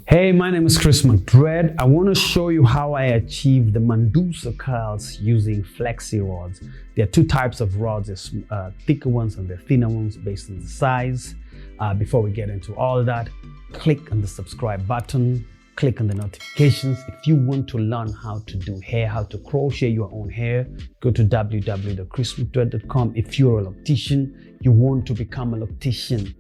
Hey, my name is Chris McDread. I want to show you how I achieve the Medusa curls using flexi rods. There are two types of rods, there's thicker ones and the thinner ones based on the size. Before we get into all that, click on the subscribe button, click on the notifications. If you want to learn how to do hair, how to crochet your own hair, go to www.chrismcdread.com. If you're a loctician, you want to become a loctician,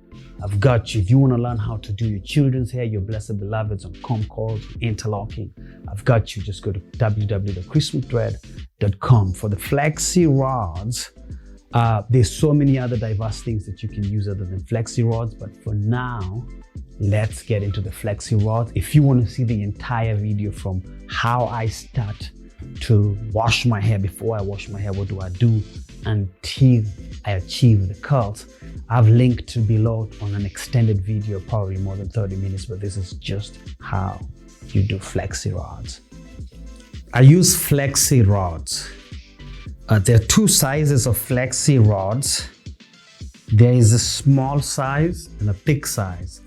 I've got you. If you want to learn how to do your children's hair, your blessed beloveds on comb calls, interlocking, I've got you. Just go to www.chrismcdread.com. For the flexi rods, there's so many other diverse things that you can use other than flexi rods, but for now, let's get into the flexi rods. If you want to see the entire video from how I start to wash my hair, before I wash my hair, what do I do until I achieve the curls, I've linked to below on an extended video, probably more than 30 minutes, but this is just how you do flexi rods. I use flexi rods. There are two sizes of flexi rods. There is a small size and a thick size.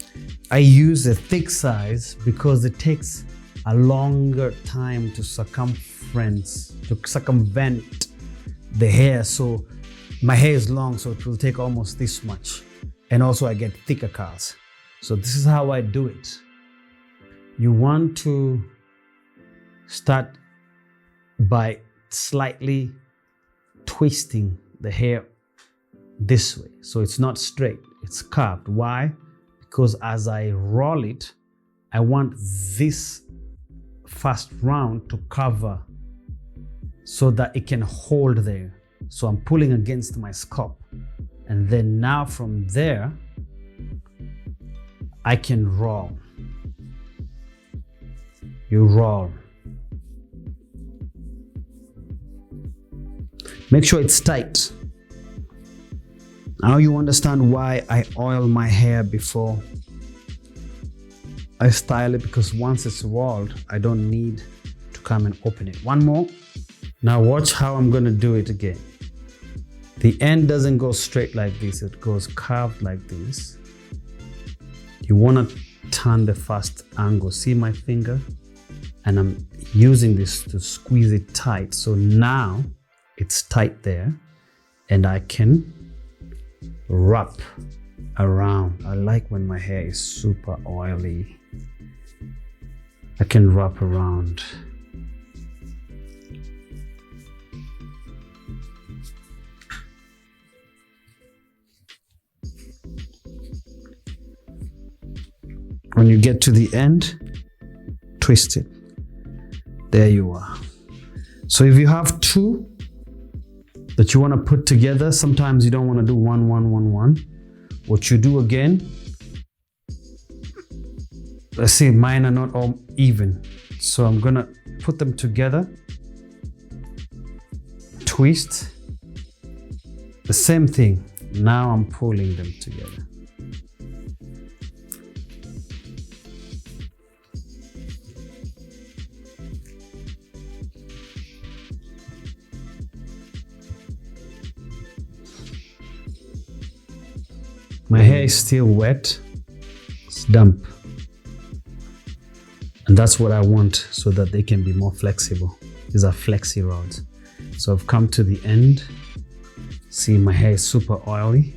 I use a thick size because it takes a longer time to circumvent the hair. So my hair is long, so it will take almost this much. And also I get thicker curls. So this is how I do it. You want to start by slightly twisting the hair this way. So it's not straight, it's curved. Why? Because as I roll it, I want this first round to cover so that it can hold there. So I'm pulling against my scalp. And then now from there, I can roll. You roll. Make sure it's tight. Now you understand why I oil my hair before I style it, because once it's rolled, I don't need to come and open it. One more. Now watch how I'm gonna do it again. The end doesn't go straight like this, it goes curved like this. You wanna turn the first angle. See my finger? And I'm using this to squeeze it tight. So now it's tight there and I can wrap around. I like when my hair is super oily. I can wrap around. When you get to the end, twist it. There you are. So if you have two that you want to put together, sometimes you don't want to do one. What you do again, let's say mine are not all even. So I'm gonna put them together, twist, the same thing. Now I'm pulling them together. My hair is still wet, it's damp. And that's what I want so that they can be more flexible. These are flexi rods. So I've come to the end. See, my hair is super oily.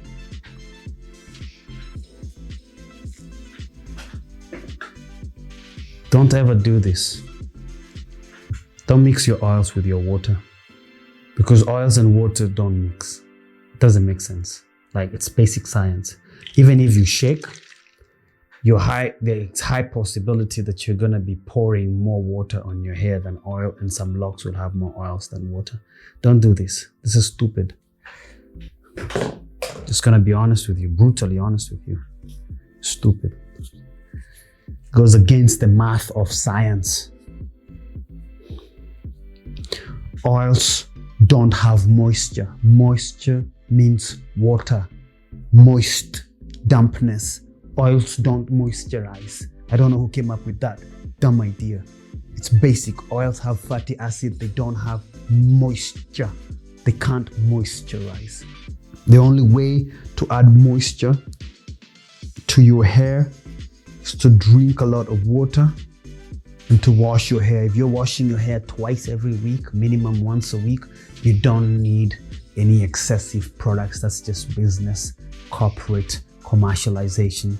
Don't ever do this. Don't mix your oils with your water, because oils and water don't mix. It doesn't make sense. Like, it's basic science. Even if you shake, there's high possibility that you're gonna be pouring more water on your hair than oil, and some locks will have more oils than water. Don't do this. This is stupid. Just gonna be honest with you, brutally honest with you. Stupid. Goes against the math of science. Oils don't have moisture. Moisture means water. Moist, dampness. Oils don't moisturize. I don't know who came up with that dumb idea. It's basic. Oils have fatty acid. They don't have moisture. They can't moisturize. The only way to add moisture to your hair is to drink a lot of water and to wash your hair. If you're washing your hair twice every week, minimum once a week, you don't need any excessive products. That's just business, corporate, commercialization.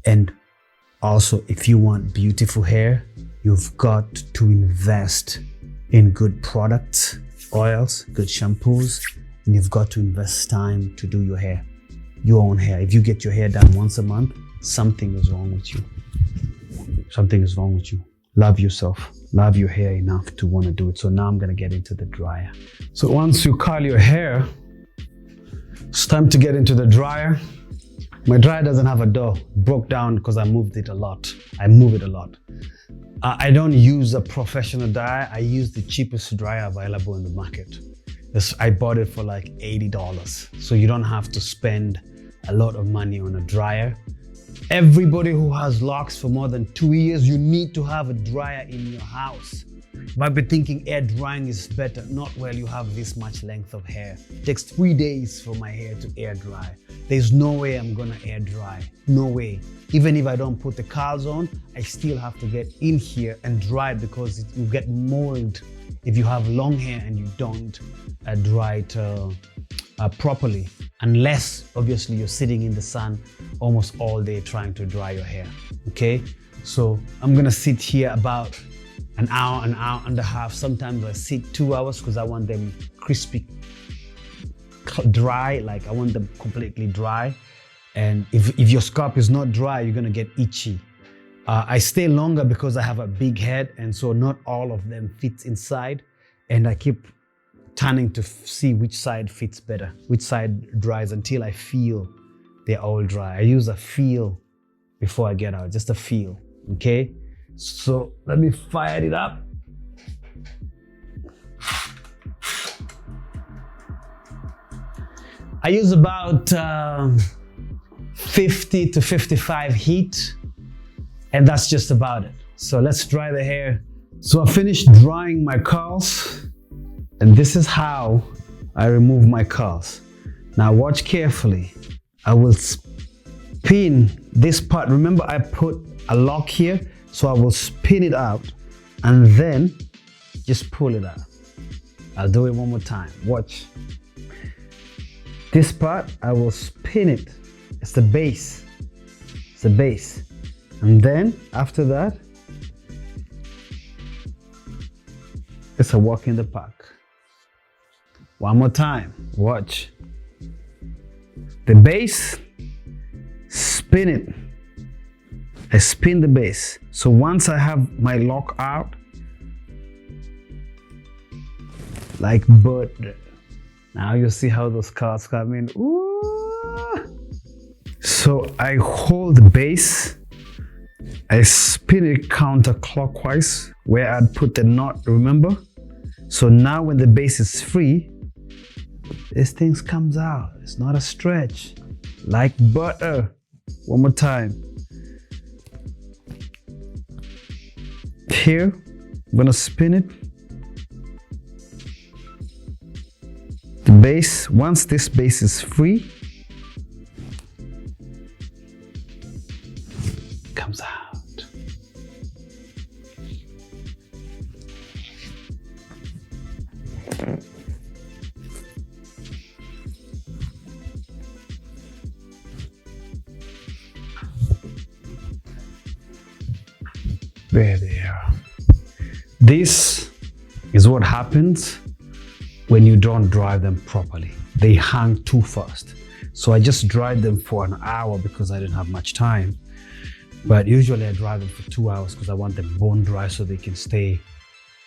And also, if you want beautiful hair, you've got to invest in good products, oils, good shampoos, and you've got to invest time to do your hair, your own hair. If you get your hair done once a month, something is wrong with you. Something is wrong with you. Love yourself. Love your hair enough to want to do it. So now I'm going to get into the dryer. So once you curl your hair, it's time to get into the dryer. My dryer doesn't have a door. It broke down because I moved it a lot. I move it a lot. I don't use a professional dryer. I use the cheapest dryer available in the market. I bought it for like $80. So you don't have to spend a lot of money on a dryer. Everybody who has locks for more than 2 years, you need to have a dryer in your house. You might be thinking air drying is better. Not while you have this much length of hair. It takes 3 days for my hair to air dry. There's no way I'm gonna air dry. No way. Even if I don't put the curls on, I still have to get in here and dry it because you get mold if you have long hair and you don't dry it properly. Unless, obviously, you're sitting in the sun almost all day trying to dry your hair, okay? So I'm gonna sit here about an hour and a half. Sometimes I sit 2 hours because I want them crispy, dry, like I want them completely dry. And if your scalp is not dry, you're gonna get itchy. I stay longer because I have a big head, and so not all of them fits inside. And I keep turning to see which side fits better, which side dries until I feel they're all dry. I use a feel before I get out, just a feel, okay? So let me fire it up. I use about 50 to 55 heat, and that's just about it. So let's dry the hair. So I finished drying my curls, and this is how I remove my curls. Now watch carefully. I will spin this part. Remember, I put a lock here, so I will spin it out and then just pull it out. I'll do it one more time. Watch. This part, I will spin it. It's the base. It's the base. And then after that, it's a walk in the park. One more time. Watch. The base, spin it. I spin the base. So once I have my lock out, like butter. Now you see how those curls come in. Ooh. So I hold the base, I spin it counterclockwise where I'd put the knot, remember? So now when the base is free, this thing comes out. It's not a stretch, like butter. One more time. Here, I'm gonna spin it. The base, once this base is free, comes out. There they are. This is what happens when you don't dry them properly. They hang too fast. So I just dried them for an hour because I didn't have much time. But usually I dry them for 2 hours because I want them bone dry so they can stay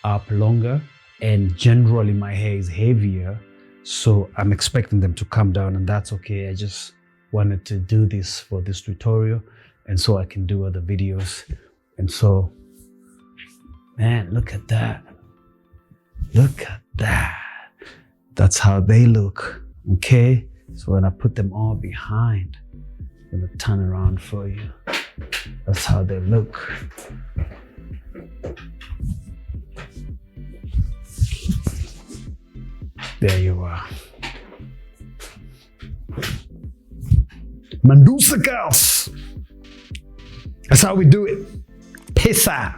up longer. And generally my hair is heavier, so I'm expecting them to come down, and that's okay. I just wanted to do this for this tutorial, and so I can do other videos. And so, man, look at that. Look at that. That's how they look, okay? So when I put them all behind, I'm gonna turn around for you. That's how they look. There you are. Medusa girls. That's how we do it. Peace out.